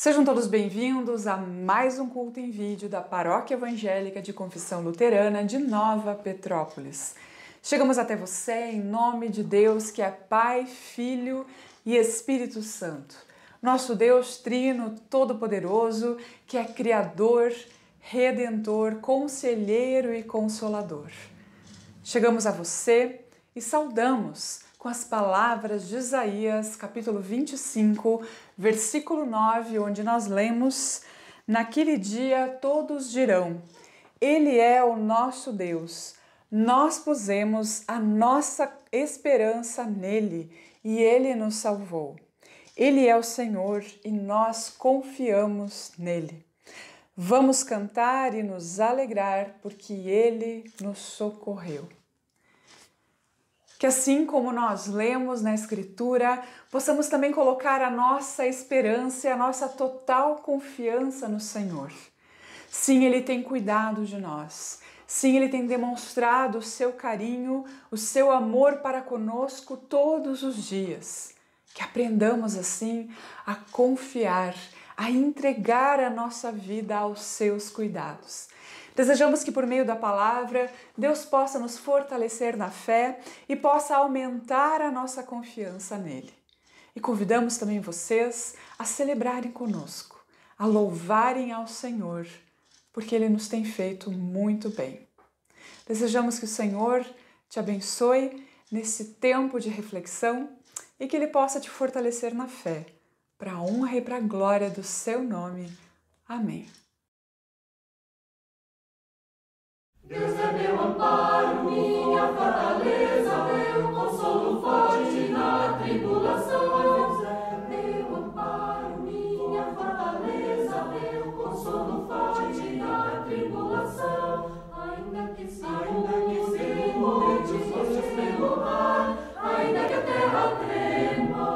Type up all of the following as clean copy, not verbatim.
Sejam todos bem-vindos a mais um culto em vídeo da Paróquia Evangélica de Confissão Luterana de Nova Petrópolis. Chegamos até você em nome de Deus, que é Pai, Filho e Espírito Santo. Nosso Deus Trino Todo-Poderoso, que é Criador, Redentor, Conselheiro e Consolador. Chegamos a você e saudamos com as palavras de Isaías, capítulo 25, versículo 9, onde nós lemos: naquele dia todos dirão, Ele é o nosso Deus, nós pusemos a nossa esperança nele e Ele nos salvou. Ele é o Senhor e nós confiamos nele. Vamos cantar e nos alegrar porque Ele nos socorreu. Que assim como nós lemos na Escritura, possamos também colocar a nossa esperança e a nossa total confiança no Senhor. Sim, Ele tem cuidado de nós. Sim, Ele tem demonstrado o seu carinho, o seu amor para conosco todos os dias. Que aprendamos assim a confiar, a entregar a nossa vida aos seus cuidados. Desejamos que por meio da palavra, Deus possa nos fortalecer na fé e possa aumentar a nossa confiança nele. E convidamos também vocês a celebrarem conosco, a louvarem ao Senhor, porque Ele nos tem feito muito bem. Desejamos que o Senhor te abençoe nesse tempo de reflexão e que Ele possa te fortalecer na fé, para a honra e para a glória do seu nome. Amém. Deus é meu amparo, minha fortaleza, meu consolo forte na tribulação. Deus é meu amparo, minha fortaleza, meu consolo forte na tribulação. Ainda que se montes fortes pelo mar, ainda que a terra trema,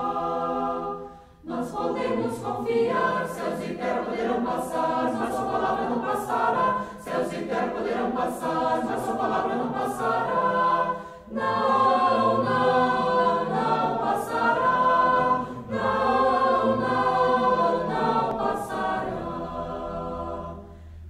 nós podemos confiar. Céus e terra poderão passar, mas sua palavra não passará. Céus e terra poderão passar, mas sua palavra não passará. Não, não, não passará. Não, não, não passará.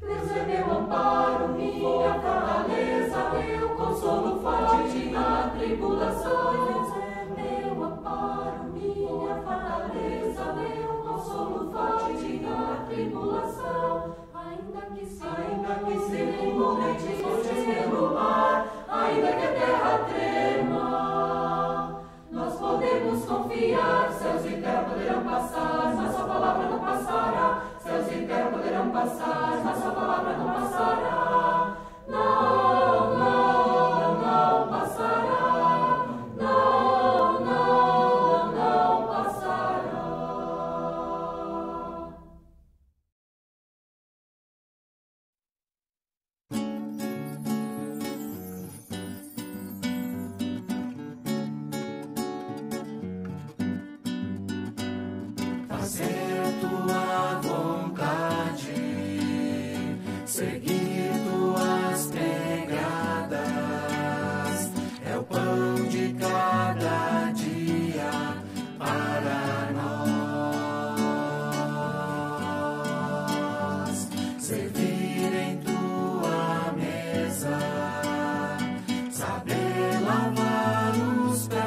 Deus é meu amparo, minha fortaleza, meu consolo forte na tribulação. Deus é meu amparo, minha fortaleza, meu consolo forte na tribulação. Ainda que se montes fortes pelo mar, ainda que a terra trema, nós podemos confiar. Céus e terra poderão passar, mas sua palavra não passará. Céus e terra poderão passar, mas sua palavra não passará. Não, não, não passará. Não, não, não passará. Fazer tua vontade, seguir tuas pegadas, é o pão de cada dia para nós. Servir em tua mesa, saber lavar os pés,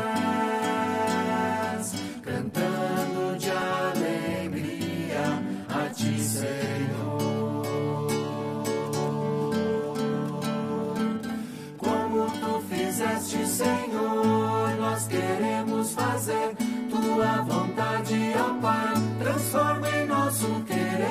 cantando de alegria a ti, Senhor. Como tu fizeste, Senhor, nós queremos fazer tua vontade, ó Pai. Transforma em nosso querer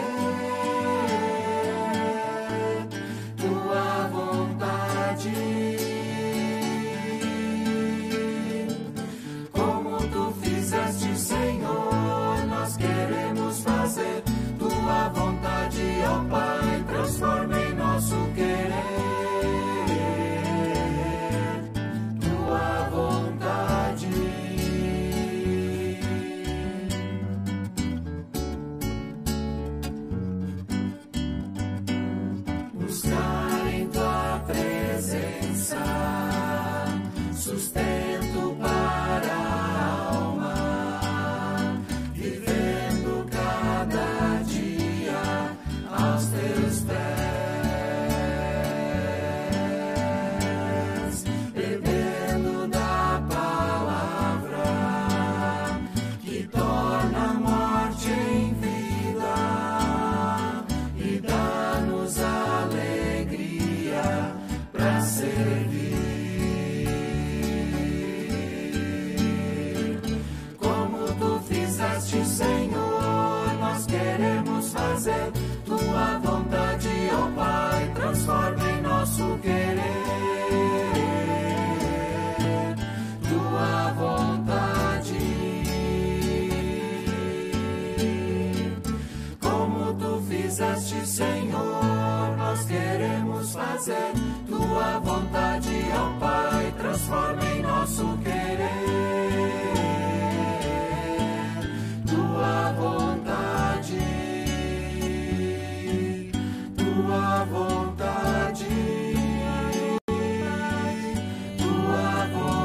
fizeste, Senhor, nós queremos fazer. Tua vontade, ó Pai, transforma em nosso querer. Tua vontade, tua vontade, tua vontade.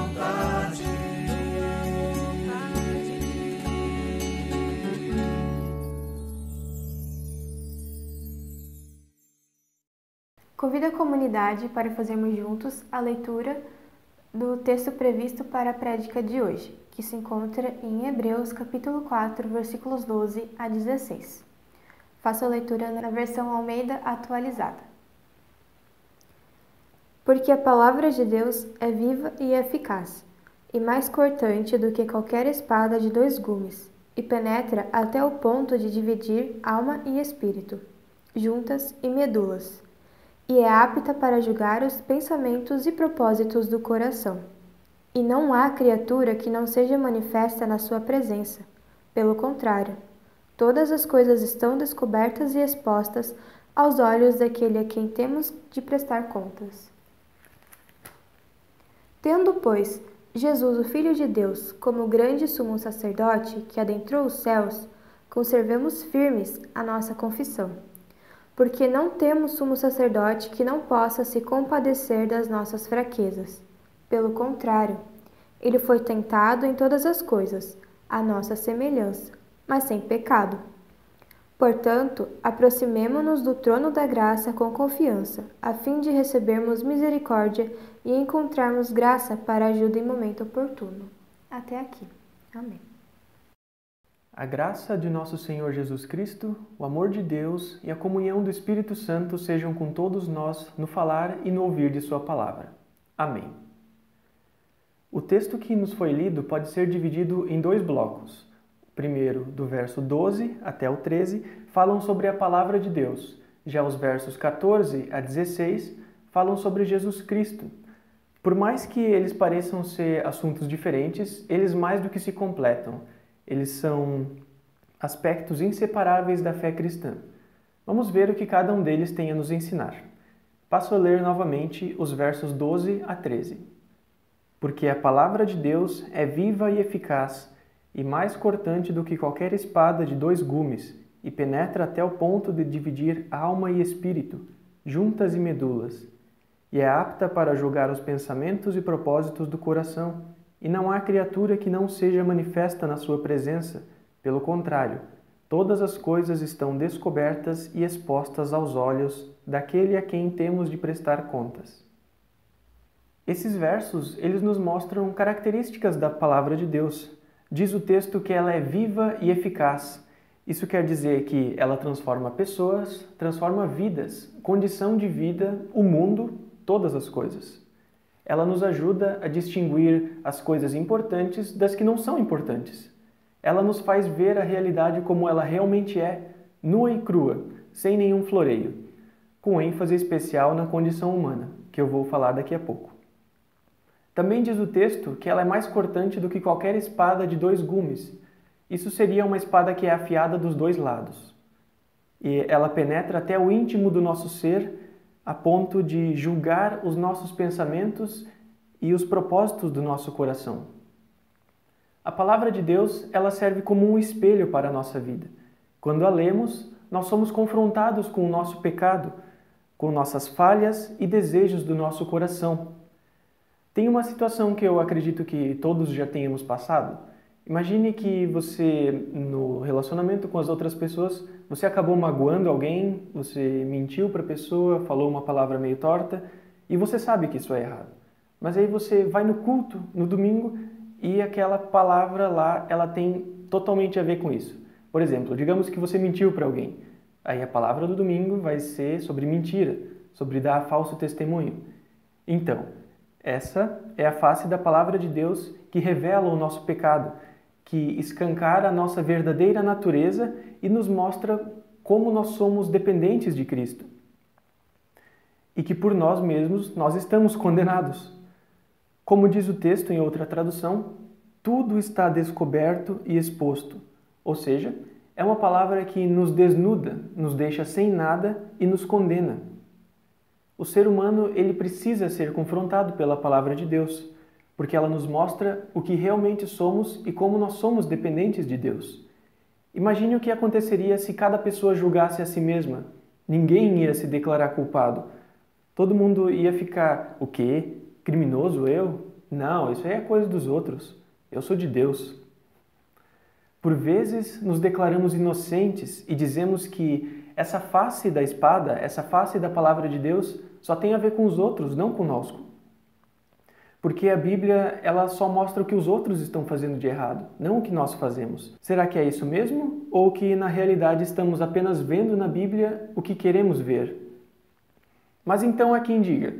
Convido a comunidade para fazermos juntos a leitura do texto previsto para a prédica de hoje, que se encontra em Hebreus capítulo 4, versículos 12 a 16. Faço a leitura na versão Almeida atualizada. Porque a palavra de Deus é viva e eficaz, e mais cortante do que qualquer espada de 2 gumes, e penetra até o ponto de dividir alma e espírito, juntas e medulas, e é apta para julgar os pensamentos e propósitos do coração. E não há criatura que não seja manifesta na sua presença. Pelo contrário, todas as coisas estão descobertas e expostas aos olhos daquele a quem temos de prestar contas. Tendo, pois, Jesus, o Filho de Deus, como grande sumo sacerdote que adentrou os céus, conservemos firmes a nossa confissão. Porque não temos sumo sacerdote que não possa se compadecer das nossas fraquezas. Pelo contrário, ele foi tentado em todas as coisas, à nossa semelhança, mas sem pecado. Portanto, aproximemo-nos do trono da graça com confiança, a fim de recebermos misericórdia e encontrarmos graça para ajuda em momento oportuno. Até aqui. Amém. A graça de nosso Senhor Jesus Cristo, o amor de Deus e a comunhão do Espírito Santo sejam com todos nós no falar e no ouvir de sua palavra. Amém. O texto que nos foi lido pode ser dividido em 2 blocos. O primeiro, do verso 12 até o 13, falam sobre a palavra de Deus. Já os versos 14 a 16 falam sobre Jesus Cristo. Por mais que eles pareçam ser assuntos diferentes, eles mais do que se completam. Eles são aspectos inseparáveis da fé cristã. Vamos ver o que cada um deles tem a nos ensinar. Passo a ler novamente os versos 12 a 13. Porque a palavra de Deus é viva e eficaz, e mais cortante do que qualquer espada de 2 gumes, e penetra até o ponto de dividir alma e espírito, juntas e medulas, e é apta para julgar os pensamentos e propósitos do coração. E não há criatura que não seja manifesta na sua presença. Pelo contrário, todas as coisas estão descobertas e expostas aos olhos daquele a quem temos de prestar contas. Esses versos, eles nos mostram características da palavra de Deus. Diz o texto que ela é viva e eficaz. Isso quer dizer que ela transforma pessoas, transforma vidas, condição de vida, o mundo, todas as coisas. Ela nos ajuda a distinguir as coisas importantes das que não são importantes. Ela nos faz ver a realidade como ela realmente é, nua e crua, sem nenhum floreio, com ênfase especial na condição humana, que eu vou falar daqui a pouco. Também diz o texto que ela é mais cortante do que qualquer espada de 2 gumes. Isso seria uma espada que é afiada dos 2 lados. E ela penetra até o íntimo do nosso ser, a ponto de julgar os nossos pensamentos e os propósitos do nosso coração. A palavra de Deus, ela serve como um espelho para a nossa vida. Quando a lemos, nós somos confrontados com o nosso pecado, com nossas falhas e desejos do nosso coração. Tem uma situação que eu acredito que todos já tenhamos passado. Imagine que você, no relacionamento com as outras pessoas, você acabou magoando alguém, você mentiu para a pessoa, falou uma palavra meio torta e você sabe que isso é errado. Mas aí você vai no culto, no domingo, e aquela palavra lá, ela tem totalmente a ver com isso. Por exemplo, digamos que você mentiu para alguém. Aí a palavra do domingo vai ser sobre mentira, sobre dar falso testemunho. Então, essa é a face da palavra de Deus que revela o nosso pecado, que escancara a nossa verdadeira natureza e nos mostra como nós somos dependentes de Cristo. E que por nós mesmos nós estamos condenados. Como diz o texto em outra tradução, tudo está descoberto e exposto. Ou seja, é uma palavra que nos desnuda, nos deixa sem nada e nos condena. O ser humano, ele precisa ser confrontado pela palavra de Deus, porque ela nos mostra o que realmente somos e como nós somos dependentes de Deus. Imagine o que aconteceria se cada pessoa julgasse a si mesma. Ninguém ia se declarar culpado. Todo mundo ia ficar, o quê? Criminoso eu? Não, isso aí é coisa dos outros. Eu sou de Deus. Por vezes nos declaramos inocentes e dizemos que essa face da espada, essa face da palavra de Deus, só tem a ver com os outros, não conosco. Porque a Bíblia, ela só mostra o que os outros estão fazendo de errado, não o que nós fazemos. Será que é isso mesmo? Ou que na realidade estamos apenas vendo na Bíblia o que queremos ver? Mas então há quem diga: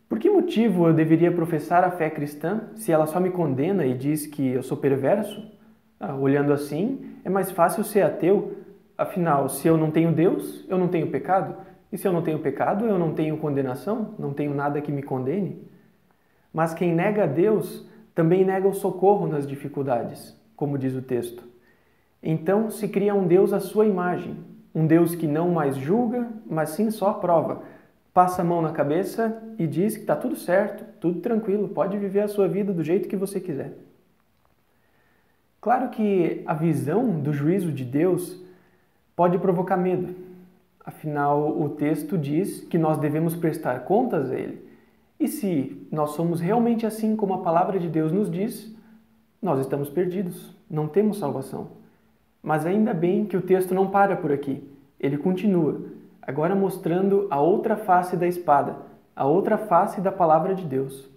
por que motivo eu deveria professar a fé cristã se ela só me condena e diz que eu sou perverso? Olhando assim, é mais fácil ser ateu. Afinal, se eu não tenho Deus, eu não tenho pecado. E se eu não tenho pecado, eu não tenho condenação, não tenho nada que me condene. Mas quem nega a Deus também nega o socorro nas dificuldades, como diz o texto. Então se cria um Deus à sua imagem, um Deus que não mais julga, mas sim só aprova. Passa a mão na cabeça e diz que está tudo certo, tudo tranquilo, pode viver a sua vida do jeito que você quiser. Claro que a visão do juízo de Deus pode provocar medo. Afinal, o texto diz que nós devemos prestar contas a Ele. E se nós somos realmente assim como a palavra de Deus nos diz, nós estamos perdidos, não temos salvação. Mas ainda bem que o texto não para por aqui. Ele continua, agora mostrando a outra face da espada, a outra face da palavra de Deus.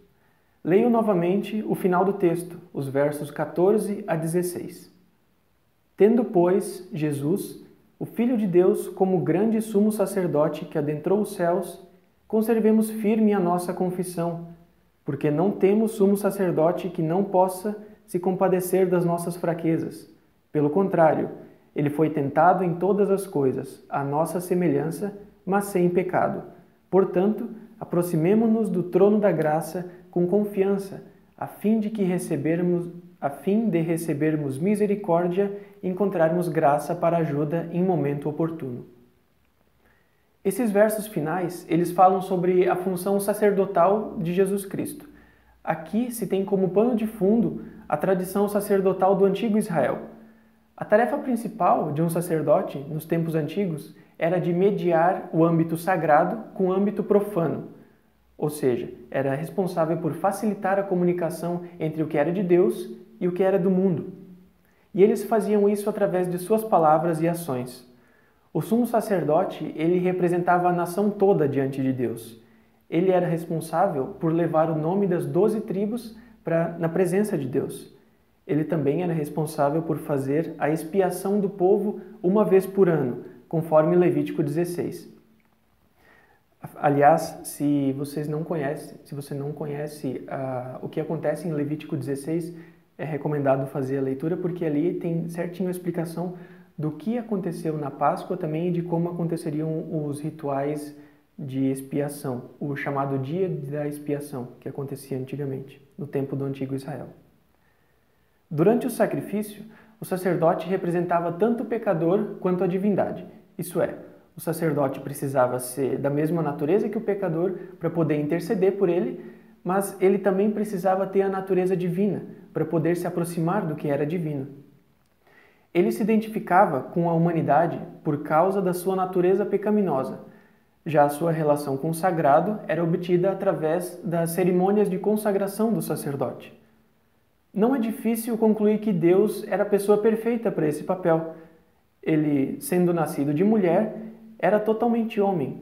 Leio novamente o final do texto, os versos 14 a 16. Tendo, pois, Jesus, o Filho de Deus, como grande sumo sacerdote que adentrou os céus, conservemos firme a nossa confissão, porque não temos sumo sacerdote que não possa se compadecer das nossas fraquezas. Pelo contrário, ele foi tentado em todas as coisas, à nossa semelhança, mas sem pecado. Portanto, aproximemo-nos do trono da graça com confiança, a fim de recebermos misericórdia e encontrarmos graça para ajuda em momento oportuno. Esses versos finais, eles falam sobre a função sacerdotal de Jesus Cristo. Aqui se tem como pano de fundo a tradição sacerdotal do antigo Israel. A tarefa principal de um sacerdote, nos tempos antigos, era de mediar o âmbito sagrado com o âmbito profano. Ou seja, era responsável por facilitar a comunicação entre o que era de Deus e o que era do mundo. E eles faziam isso através de suas palavras e ações. O sumo sacerdote, ele representava a nação toda diante de Deus. Ele era responsável por levar o nome das 12 tribos na presença de Deus. Ele também era responsável por fazer a expiação do povo uma vez por ano, conforme Levítico 16. Aliás, se você não conhece o que acontece em Levítico 16, é recomendado fazer a leitura, porque ali tem certinho a explicação do que aconteceu na Páscoa também e de como aconteceriam os rituais de expiação, o chamado dia da expiação, que acontecia antigamente, no tempo do antigo Israel. Durante o sacrifício, o sacerdote representava tanto o pecador quanto a divindade, isso é, o sacerdote precisava ser da mesma natureza que o pecador para poder interceder por ele, mas ele também precisava ter a natureza divina para poder se aproximar do que era divino. Ele se identificava com a humanidade por causa da sua natureza pecaminosa. Já a sua relação com o sagrado era obtida através das cerimônias de consagração do sacerdote. Não é difícil concluir que Deus era a pessoa perfeita para esse papel. Ele, sendo nascido de mulher, era totalmente homem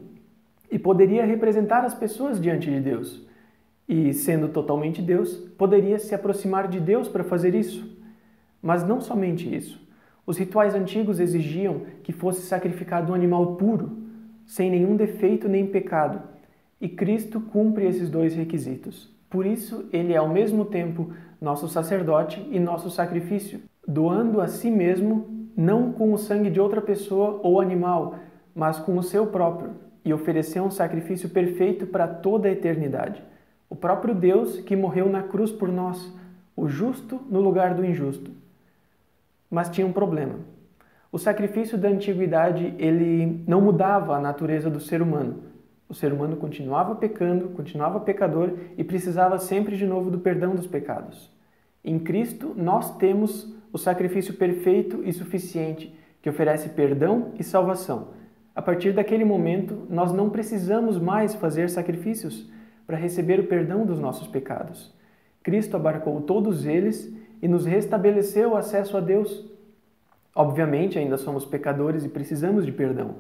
e poderia representar as pessoas diante de Deus. E, sendo totalmente Deus, poderia se aproximar de Deus para fazer isso. Mas não somente isso. Os rituais antigos exigiam que fosse sacrificado um animal puro, sem nenhum defeito nem pecado. E Cristo cumpre esses dois requisitos. Por isso, ele é ao mesmo tempo nosso sacerdote e nosso sacrifício, doando a si mesmo, não com o sangue de outra pessoa ou animal, mas com o seu próprio, e ofereceu um sacrifício perfeito para toda a eternidade. O próprio Deus que morreu na cruz por nós, o justo no lugar do injusto. Mas tinha um problema. O sacrifício da antiguidade, ele não mudava a natureza do ser humano. O ser humano continuava pecando, continuava pecador e precisava sempre de novo do perdão dos pecados. Em Cristo, nós temos o sacrifício perfeito e suficiente, que oferece perdão e salvação. A partir daquele momento, nós não precisamos mais fazer sacrifícios para receber o perdão dos nossos pecados. Cristo abarcou todos eles e nos restabeleceu o acesso a Deus. Obviamente, ainda somos pecadores e precisamos de perdão,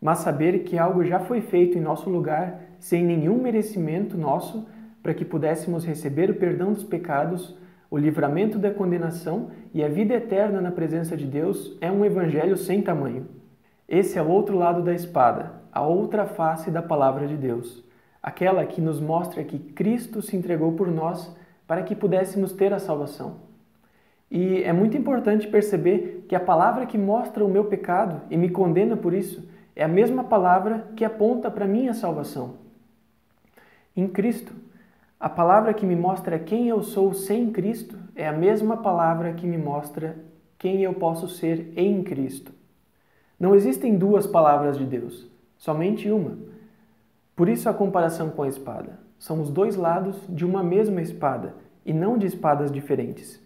mas saber que algo já foi feito em nosso lugar, sem nenhum merecimento nosso, para que pudéssemos receber o perdão dos pecados, o livramento da condenação e a vida eterna na presença de Deus, é um evangelho sem tamanho. Esse é o outro lado da espada, a outra face da palavra de Deus, aquela que nos mostra que Cristo se entregou por nós para que pudéssemos ter a salvação. E é muito importante perceber que a palavra que mostra o meu pecado e me condena por isso é a mesma palavra que aponta para a minha salvação. Em Cristo, a palavra que me mostra quem eu sou sem Cristo é a mesma palavra que me mostra quem eu posso ser em Cristo. Não existem duas palavras de Deus, somente uma. Por isso a comparação com a espada. São os dois lados de uma mesma espada e não de espadas diferentes.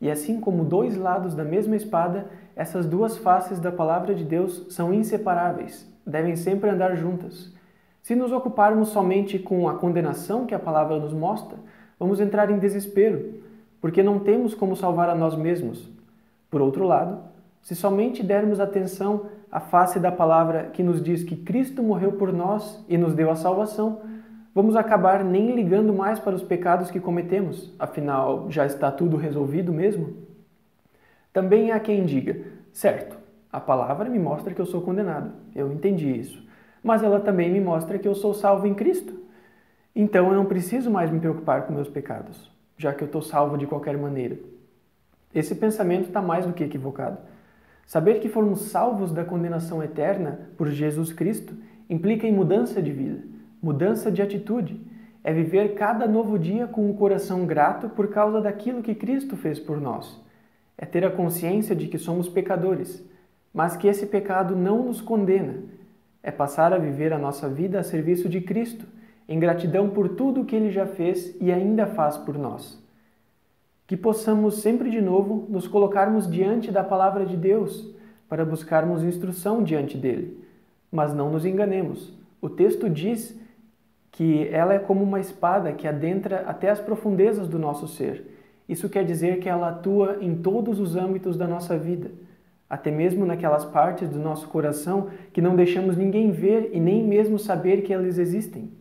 E assim como dois lados da mesma espada, essas duas faces da palavra de Deus são inseparáveis, devem sempre andar juntas. Se nos ocuparmos somente com a condenação que a palavra nos mostra, vamos entrar em desespero, porque não temos como salvar a nós mesmos. Por outro lado, se somente dermos atenção à face da palavra que nos diz que Cristo morreu por nós e nos deu a salvação, vamos acabar nem ligando mais para os pecados que cometemos, afinal, já está tudo resolvido mesmo. Também há quem diga, certo, a palavra me mostra que eu sou condenado, eu entendi isso, mas ela também me mostra que eu sou salvo em Cristo. Então eu não preciso mais me preocupar com meus pecados, já que eu estou salvo de qualquer maneira. Esse pensamento está mais do que equivocado. Saber que fomos salvos da condenação eterna por Jesus Cristo implica em mudança de vida. Mudança de atitude é viver cada novo dia com um coração grato por causa daquilo que Cristo fez por nós. É ter a consciência de que somos pecadores, mas que esse pecado não nos condena. É passar a viver a nossa vida a serviço de Cristo, em gratidão por tudo o que Ele já fez e ainda faz por nós. Que possamos sempre de novo nos colocarmos diante da palavra de Deus para buscarmos instrução diante dele. Mas não nos enganemos. O texto diz que ela é como uma espada que adentra até as profundezas do nosso ser. Isso quer dizer que ela atua em todos os âmbitos da nossa vida, até mesmo naquelas partes do nosso coração que não deixamos ninguém ver e nem mesmo saber que elas existem.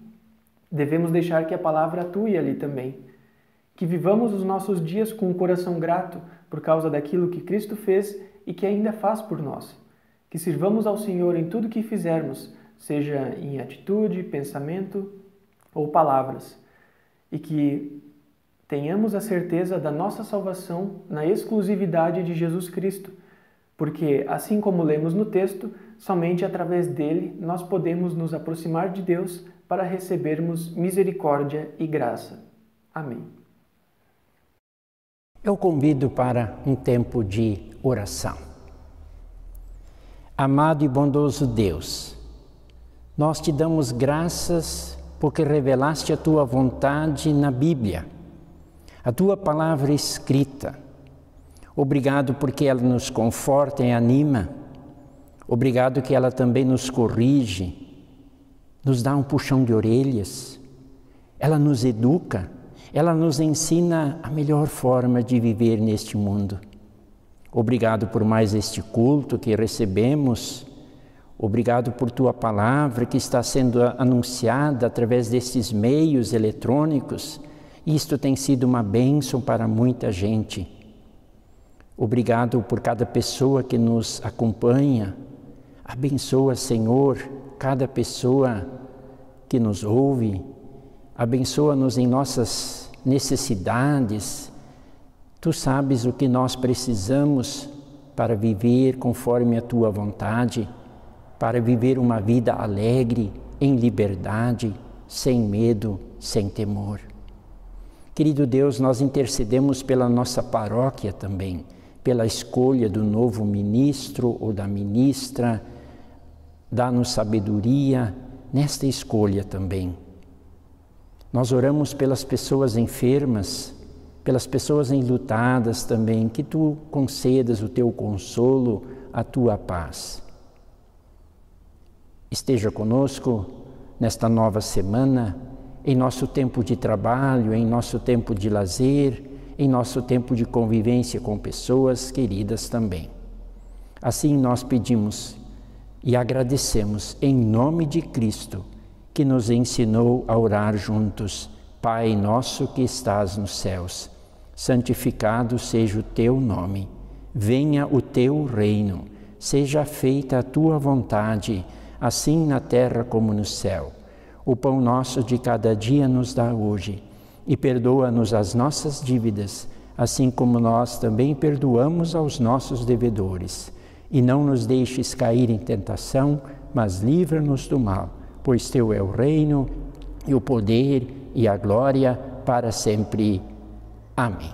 Devemos deixar que a palavra atue ali também. Que vivamos os nossos dias com um coração grato por causa daquilo que Cristo fez e que ainda faz por nós. Que sirvamos ao Senhor em tudo que fizermos, seja em atitude, pensamento ou palavras, e que tenhamos a certeza da nossa salvação na exclusividade de Jesus Cristo, porque, assim como lemos no texto, somente através dele nós podemos nos aproximar de Deus para recebermos misericórdia e graça. Amém. Eu convido para um tempo de oração. Amado e bondoso Deus, nós te damos graças porque revelaste a tua vontade na Bíblia, a tua palavra escrita. Obrigado porque ela nos conforta e anima. Obrigado que ela também nos corrige, nos dá um puxão de orelhas. Ela nos educa, ela nos ensina a melhor forma de viver neste mundo. Obrigado por mais este culto que recebemos. Obrigado por tua palavra que está sendo anunciada através desses meios eletrônicos. Isto tem sido uma bênção para muita gente. Obrigado por cada pessoa que nos acompanha. Abençoa, Senhor, cada pessoa que nos ouve. Abençoa-nos em nossas necessidades. Tu sabes o que nós precisamos para viver conforme a tua vontade, para viver uma vida alegre, em liberdade, sem medo, sem temor. Querido Deus, nós intercedemos pela nossa paróquia também, pela escolha do novo ministro ou da ministra. Dá-nos sabedoria nesta escolha também. Nós oramos pelas pessoas enfermas, pelas pessoas enlutadas também, que Tu concedas o Teu consolo, a Tua paz. Esteja conosco nesta nova semana, em nosso tempo de trabalho, em nosso tempo de lazer, em nosso tempo de convivência com pessoas queridas também. Assim nós pedimos e agradecemos em nome de Cristo, que nos ensinou a orar juntos. Pai nosso que estás nos céus, santificado seja o Teu nome. Venha o Teu reino, seja feita a Tua vontade, assim na terra como no céu. O pão nosso de cada dia nos dá hoje, e perdoa-nos as nossas dívidas, assim como nós também perdoamos aos nossos devedores. E não nos deixes cair em tentação, mas livra-nos do mal, pois Teu é o reino, e o poder, e a glória, para sempre. Amém.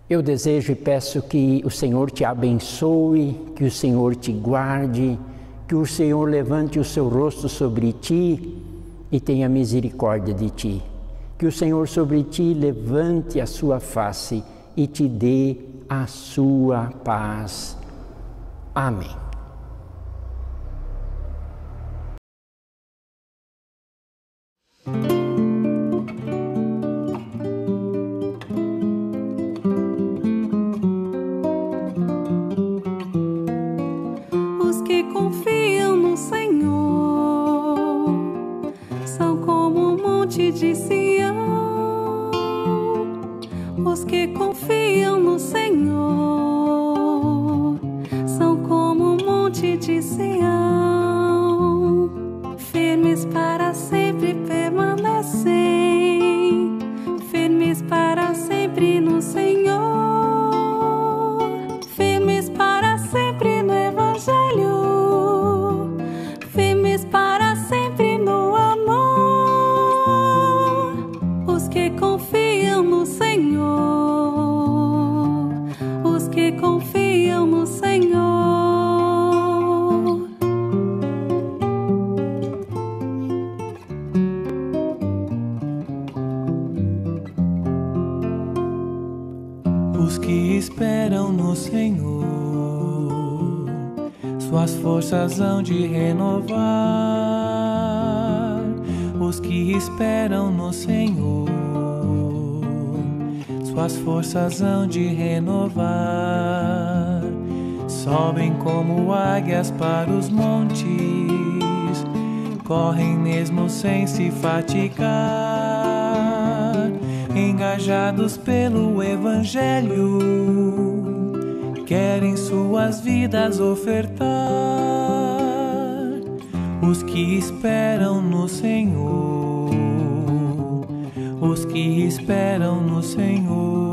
Eu desejo e peço que o Senhor te abençoe, que o Senhor te guarde, que o Senhor levante o seu rosto sobre ti e tenha misericórdia de ti. Que o Senhor sobre ti levante a sua face e te dê a sua paz. Amém. Os que confiam no Senhor são como um monte de Sião. Os que confiam no Senhor são como um monte de Sião, firmes para sempre permanecem, firmes para sempre no Senhor, firmes para sempre no Evangelho, firmes para sempre no amor. Os que confiam no Senhor, os que confiam no Senhor. Os que esperam no Senhor, suas forças hão de renovar. Os que esperam no Senhor, suas forças hão de renovar. Sobem como águias para os montes, correm mesmo sem se fatigar. Engajados pelo Evangelho, querem suas vidas ofertar. Os que esperam no Senhor, os que esperam no Senhor.